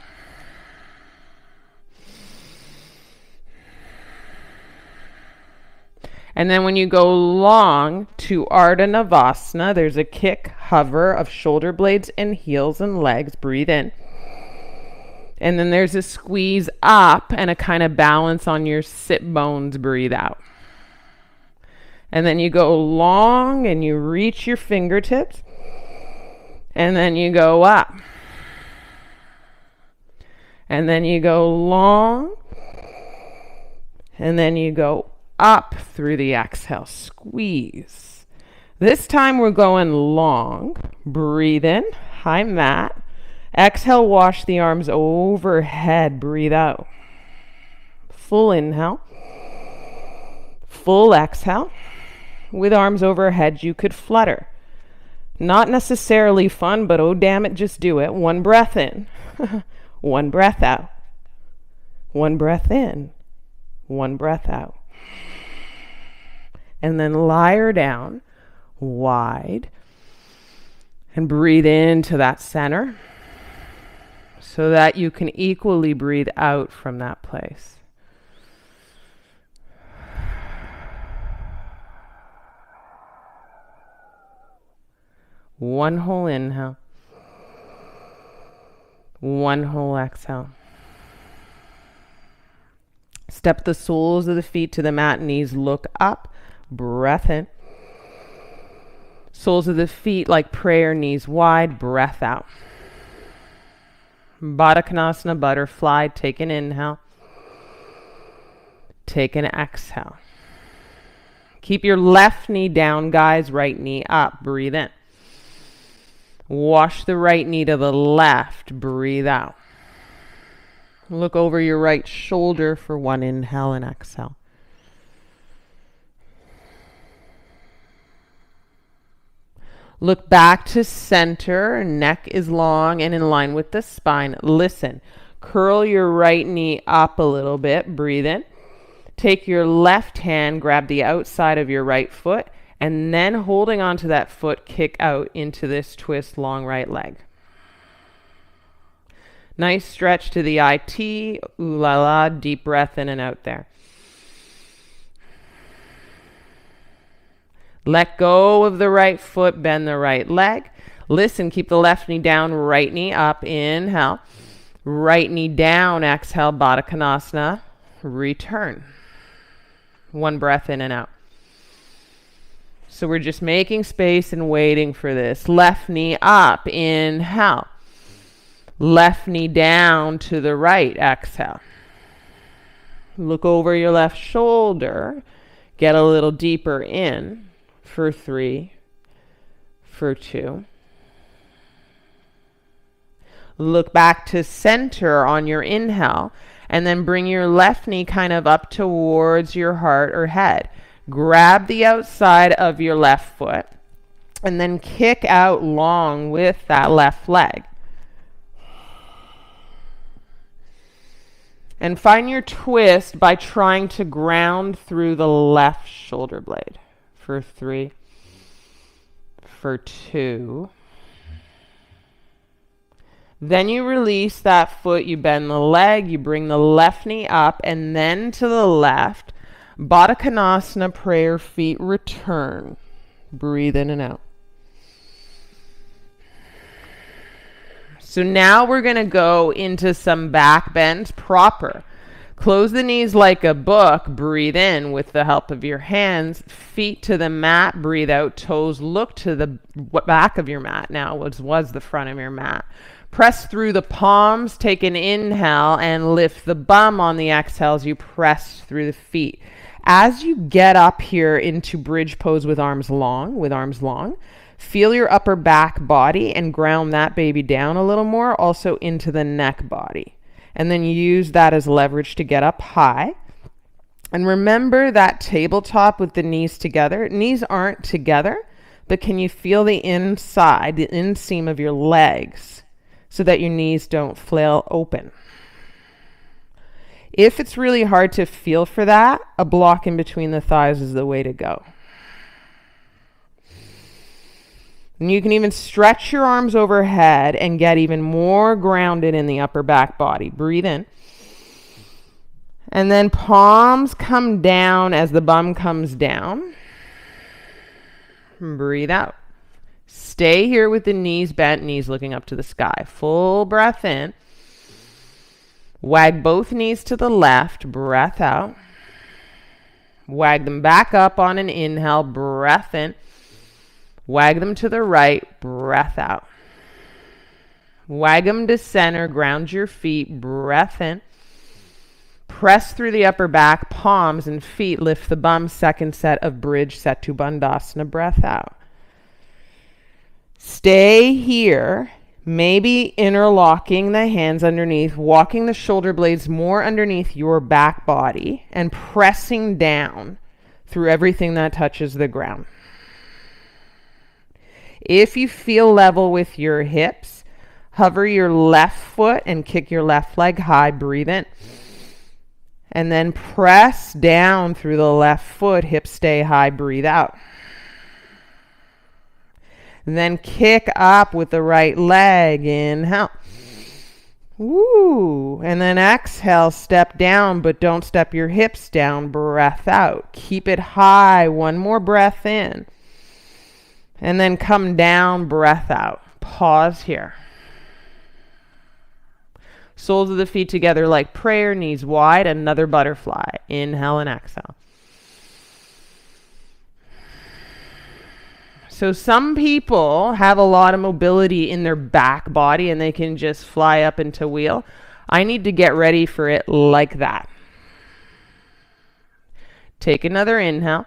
And then when you go long to Ardha Navasana, there's a kick, hover of shoulder blades and heels and legs. Breathe in. And then there's a squeeze up and a kind of balance on your sit bones. Breathe out. And then you go long and you reach your fingertips. And then you go up. And then you go long. And then you go up through the exhale. Squeeze. This time we're going long. Breathe in. High mat. Exhale, wash the arms overhead. Breathe out. Full inhale. Full exhale. With arms overhead, you could flutter. Not necessarily fun, but oh damn it, just do it. 1 breath in. 1 breath out. 1 breath in. 1 breath out. And then lie her down wide and breathe into that center so that you can equally breathe out from that place. One whole inhale. 1 whole exhale. Step the soles of the feet to the mat, knees look up. Breath in. Soles of the feet like prayer, knees wide. Breath out. Baddha Konasana, butterfly. Take an inhale. Take an exhale. Keep your left knee down, guys. Right knee up. Breathe in. Wash the right knee to the left. Breathe out. Look over your right shoulder for 1 inhale and exhale. Look back to center. Neck is long and in line with the spine. Listen. Curl your right knee up a little bit. Breathe in. Take your left hand, grab the outside of your right foot, and then holding onto that foot, kick out into this twist, long right leg. Nice stretch to the IT. Ooh la la. Deep breath in and out there. Let go of the right foot, bend the right leg. Listen, keep the left knee down, right knee up. Inhale. Right knee down, exhale, Baddha Konasana. Return. One breath in and out. So we're just making space and waiting for this. Left knee up, inhale. Left knee down to the right, exhale. Look over your left shoulder. Get a little deeper in for 3, for 2. Look back to center on your inhale, and then bring your left knee kind of up towards your heart or head. Grab the outside of your left foot and then kick out long with that left leg. And find your twist by trying to ground through the left shoulder blade. For 3, for 2. Then you release that foot, you bend the leg, you bring the left knee up and then to the left. Baddha Konasana, prayer feet, return. Breathe in and out. So now we're going to go into some back bends proper. Close the knees like a book. Breathe in with the help of your hands. Feet to the mat. Breathe out. Toes look to the back of your mat now, which was the front of your mat. Press through the palms. Take an inhale and lift the bum on the exhale as you press through the feet. As you get up here into bridge pose with arms long, feel your upper back body and ground that baby down a little more, also into the neck body. And then use that as leverage to get up high. And remember that tabletop with the knees together. Knees aren't together, but can you feel the inside, the inseam of your legs so that your knees don't flail open? If it's really hard to feel for that, a block in between the thighs is the way to go. And you can even stretch your arms overhead and get even more grounded in the upper back body. Breathe in. And then palms come down as the bum comes down. Breathe out. Stay here with the knees bent, knees looking up to the sky. Full breath in. Wag both knees to the left, breath out. Wag them back up on an inhale, breath in. Wag them to the right, breath out. Wag them to center, ground your feet, breath in. Press through the upper back, palms and feet, lift the bum, second set of bridge, Setu Bandhasana, breath out. Stay here. Maybe interlocking the hands underneath, walking the shoulder blades more underneath your back body and pressing down through everything that touches the ground. If you feel level with your hips, hover your left foot and kick your left leg high. Breathe in. And then press down through the left foot, hips stay high. Breathe out. Then kick up with the right leg. Inhale. Woo. And then exhale, step down, but don't step your hips down. Breath out. Keep it high. One more breath in. And then come down, breath out. Pause here. Soles of the feet together like prayer, knees wide, another butterfly. Inhale and exhale. So some people have a lot of mobility in their back body and they can just fly up into wheel. I need to get ready for it like that. Take another inhale.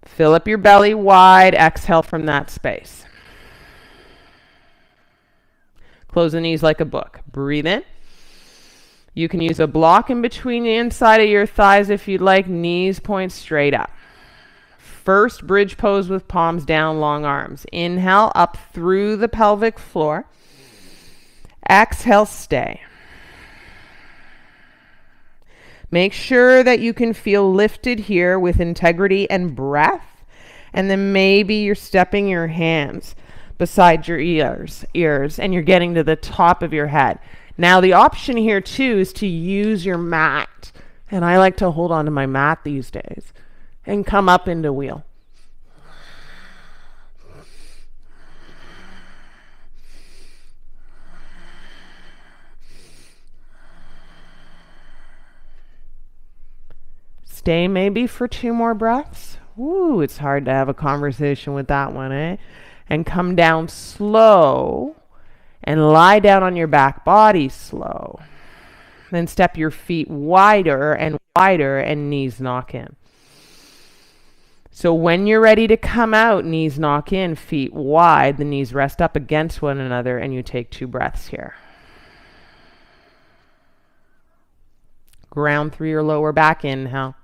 Fill up your belly wide. Exhale from that space. Close the knees like a book. Breathe in. You can use a block in between the inside of your thighs if you'd like. Knees point straight up. First bridge pose with palms down, long arms. Inhale up through the pelvic floor. Exhale, stay. Make sure that you can feel lifted here with integrity and breath. And then maybe you're stepping your hands beside your ears and you're getting to the top of your head. Now the option here too is to use your mat. And I like to hold on to my mat these days and come up into wheel. stay maybe for 2 more breaths. Ooh, it's hard to have a conversation with that one, eh? And come down slow and lie down on your back body slow. Then step your feet wider and knees knock in. So when you're ready to come out, knees knock in, feet wide, the knees rest up against one another, and you take 2 breaths here. Ground through your lower back, inhale.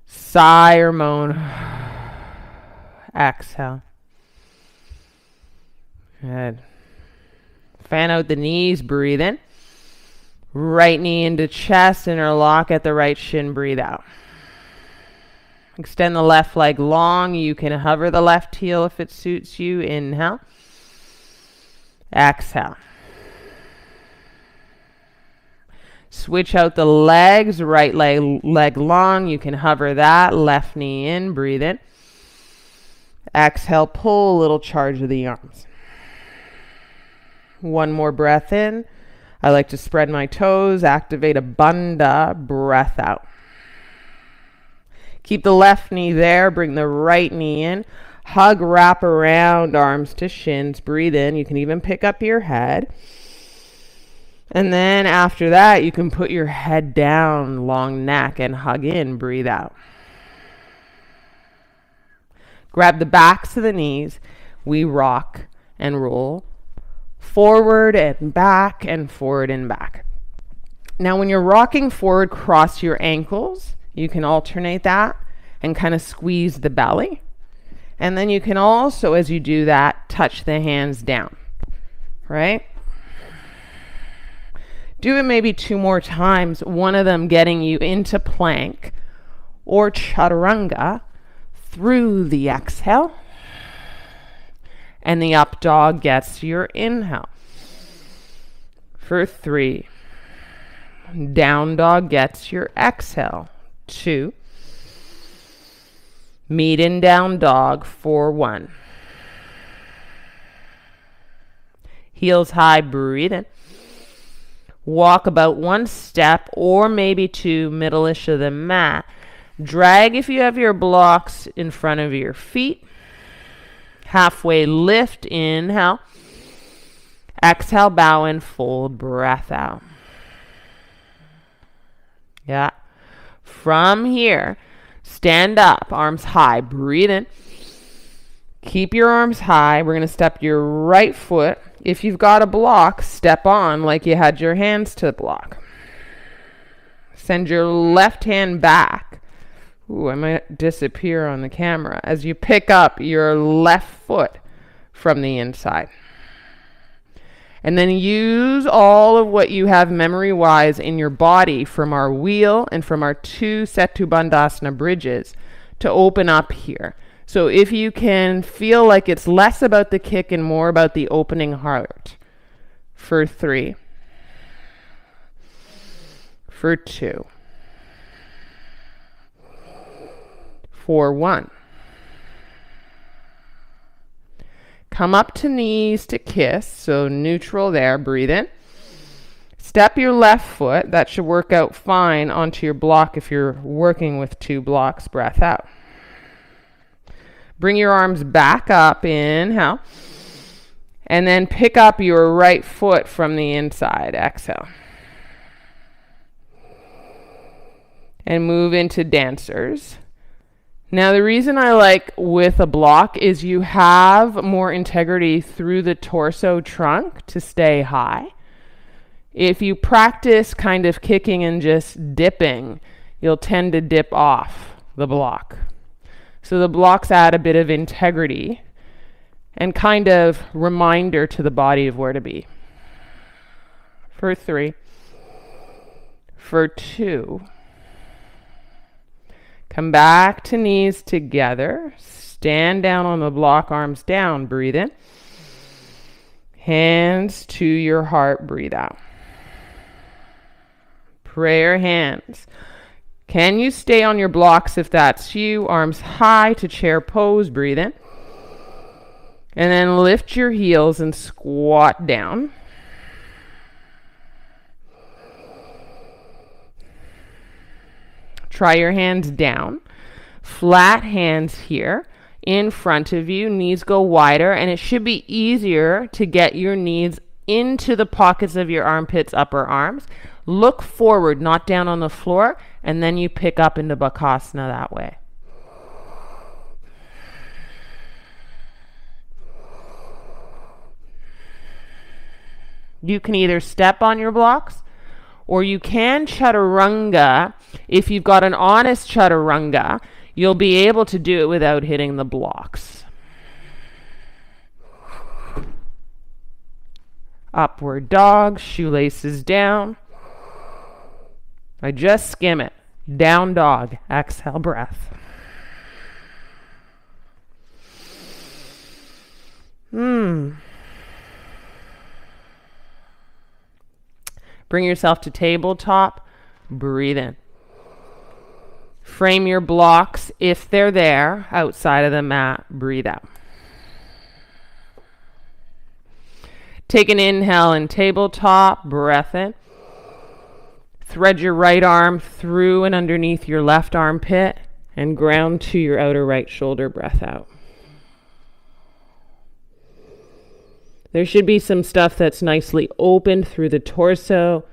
Sigh or moan. Exhale. Good. Fan out the knees, breathe in. Right knee into chest, interlock at the right shin, breathe out. Extend the left leg long. You can hover the left heel if it suits you. Inhale. Exhale. Switch out the legs, right leg long. You can hover that. Left knee in, breathe in. Exhale, pull a little charge of the arms. 1 more breath in. I like to spread my toes, activate a bandha, breath out. Keep the left knee there, bring the right knee in. Hug, wrap around, arms to shins, breathe in. You can even pick up your head. And then after that, you can put your head down, long neck, and hug in, breathe out. Grab the backs of the knees. We rock and roll. Forward and back and forward and back. Now when you're rocking forward, cross your ankles. You can alternate that and kind of squeeze the belly. And then you can also, as you do that, touch the hands down, right? Do it maybe 2 more times, one of them getting you into plank or chaturanga through the exhale. And the up dog gets your inhale. For 3. Down dog gets your exhale. 2. Meet in down dog for 1. Heels high, breathe in. Walk about 1 step or maybe 2 middle-ish of the mat. Drag if you have your blocks in front of your feet. Halfway lift, inhale. Exhale, bow and fold, breath out. Yeah. From here, stand up, arms high, breathe in. Keep your arms high. We're going to step your right foot. If you've got a block, step on like you had your hands to the block. Send your left hand back. Ooh, I might disappear on the camera as you pick up your left foot from the inside. And then use all of what you have memory-wise in your body from our wheel and from our 2 Setu Bandhasana bridges to open up here. So if you can feel like it's less about the kick and more about the opening heart. For 3. For 2. For 1. Come up to knees to kiss, so neutral there, breathe in. Step your left foot, that should work out fine onto your block if you're working with 2 blocks, breath out. Bring your arms back up, inhale. And then pick up your right foot from the inside, exhale. And move into dancers. Now the reason I like with a block is you have more integrity through the torso trunk to stay high. If you practice kind of kicking and just dipping, you'll tend to dip off the block. So the blocks add a bit of integrity and kind of reminder to the body of where to be. For 3. For 2. Come back to knees together. Stand down on the block, arms down. Breathe in. Hands to your heart. Breathe out. Prayer hands. Can you stay on your blocks if that's you? Arms high to chair pose. Breathe in. And then lift your heels and squat down. Try your hands down. Flat hands here in front of you. Knees go wider, and it should be easier to get your knees into the pockets of your armpits, upper arms. Look forward, not down on the floor, and then you pick up into Bakasana that way. You can either step on your blocks, or you can chaturanga. If you've got an honest chaturanga, you'll be able to do it without hitting the blocks. Upward dog, shoelaces down. I just skim it. Down dog, exhale breath. Bring yourself to tabletop. Breathe in. Frame your blocks, if they're there, outside of the mat. Breathe out. Take an inhale in tabletop. Breath in. Thread your right arm through and underneath your left armpit and ground to your outer right shoulder. Breath out. There should be some stuff that's nicely opened through the torso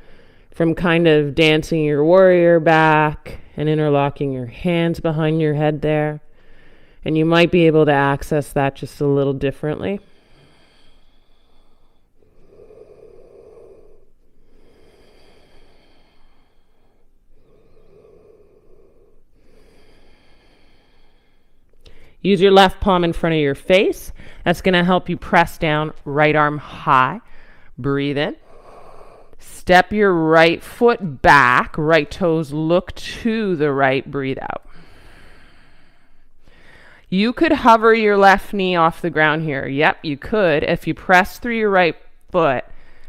from kind of dancing your warrior back and interlocking your hands behind your head there. And you might be able to access that just a little differently. Use your left palm in front of your face. That's going to help you press down, right arm high. Breathe in. Step your right foot back. Right toes look to the right. Breathe out. You could hover your left knee off the ground here. Yep, you could. If you press through your right foot,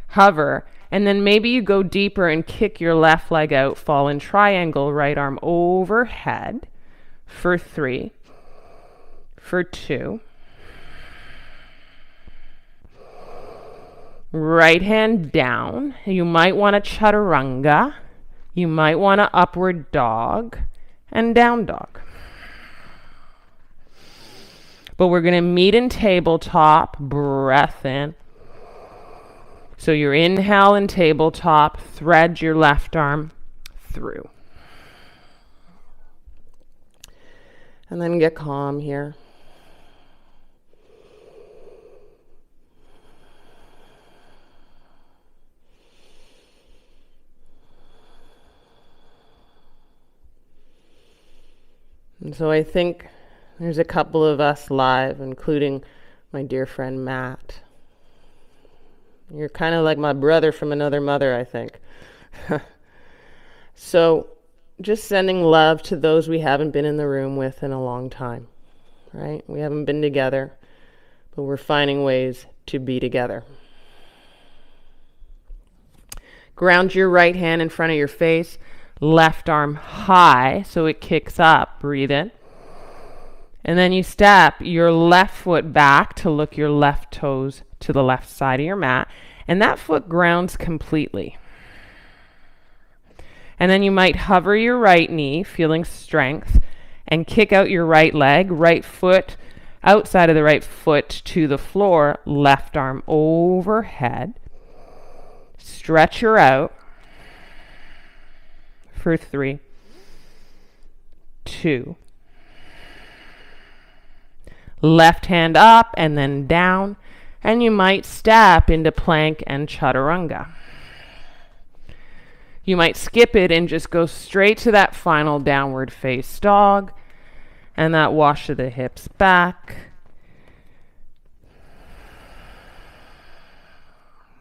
hover, and then maybe you go deeper and kick your left leg out. Fall in triangle, right arm overhead for 3. For 2. Right hand down. You might want a chaturanga. You might want an upward dog and down dog. But we're going to meet in tabletop. Breath in. So your inhale in tabletop. Thread your left arm through. And then get calm here. And so I think there's a couple of us live, including my dear friend Matt. You're kind of like my brother from another mother, I think. So just sending love to those we haven't been in the room with in a long time, right? We haven't been together, but we're finding ways to be together. Ground your right hand in front of your face. Left arm high so it kicks up. Breathe in. And then you step your left foot back to look your left toes to the left side of your mat. And that foot grounds completely. And then you might hover your right knee, feeling strength, and kick out your right leg, right foot outside of the right foot to the floor, left arm overhead. Stretch her out. For 3, 2. Left hand up and then down, and you might step into plank and chaturanga. You might skip it and just go straight to that final downward face dog, and that wash of the hips back.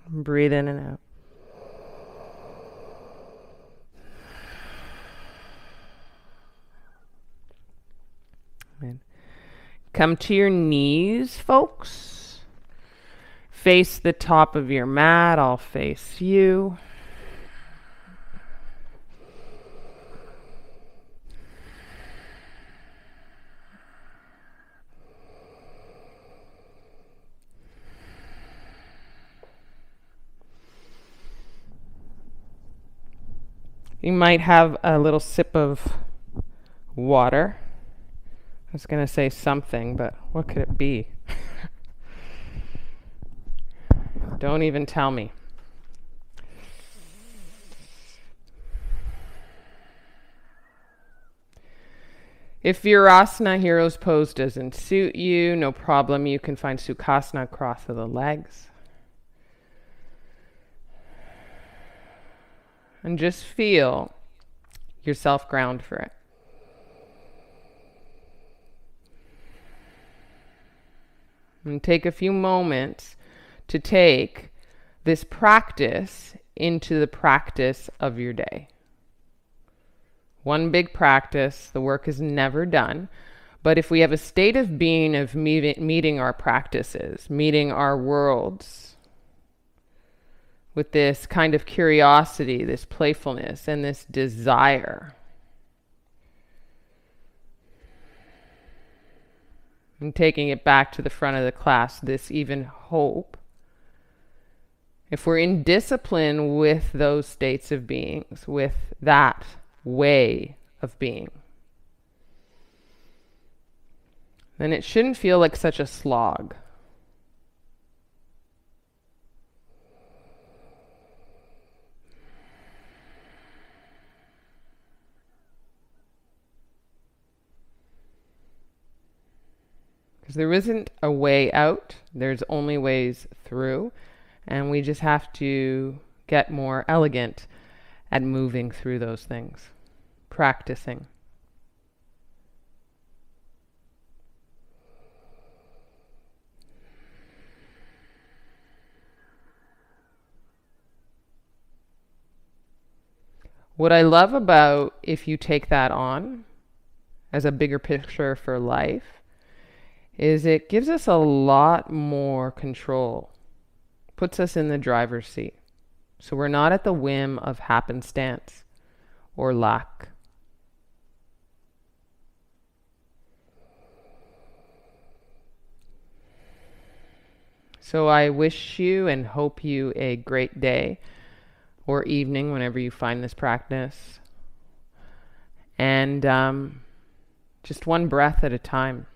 Breathe in and out. Come to your knees, folks. Face the top of your mat. I'll face you. You might have a little sip of water. I was going to say something, but what could it be? Don't even tell me. If Virasana, hero's pose, doesn't suit you, no problem. You can find Sukhasana, cross of the legs. And just feel yourself ground for it. And take a few moments to take this practice into the practice of your day. One big practice, the work is never done. But if we have a state of being of meeting our practices, meeting our worlds, with this kind of curiosity, this playfulness, and this desire, and taking it back to the front of the class, this even hope, if we're in discipline with those states of beings, with that way of being, then it shouldn't feel like such a slog. Because there isn't a way out, there's only ways through, and we just have to get more elegant at moving through those things, practicing. What I love about if you take that on as a bigger picture for life is it gives us a lot more control, puts us in the driver's seat. So we're not at the whim of happenstance or luck. So I wish you and hope you a great day or evening whenever you find this practice. And just one breath at a time.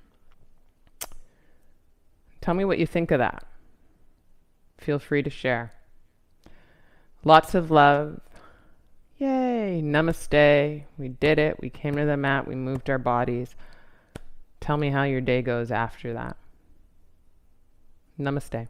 Tell me what you think of that. Feel free to share. Lots of love. Yay. Namaste. We did it. We came to the mat. We moved our bodies. Tell me how your day goes after that. Namaste.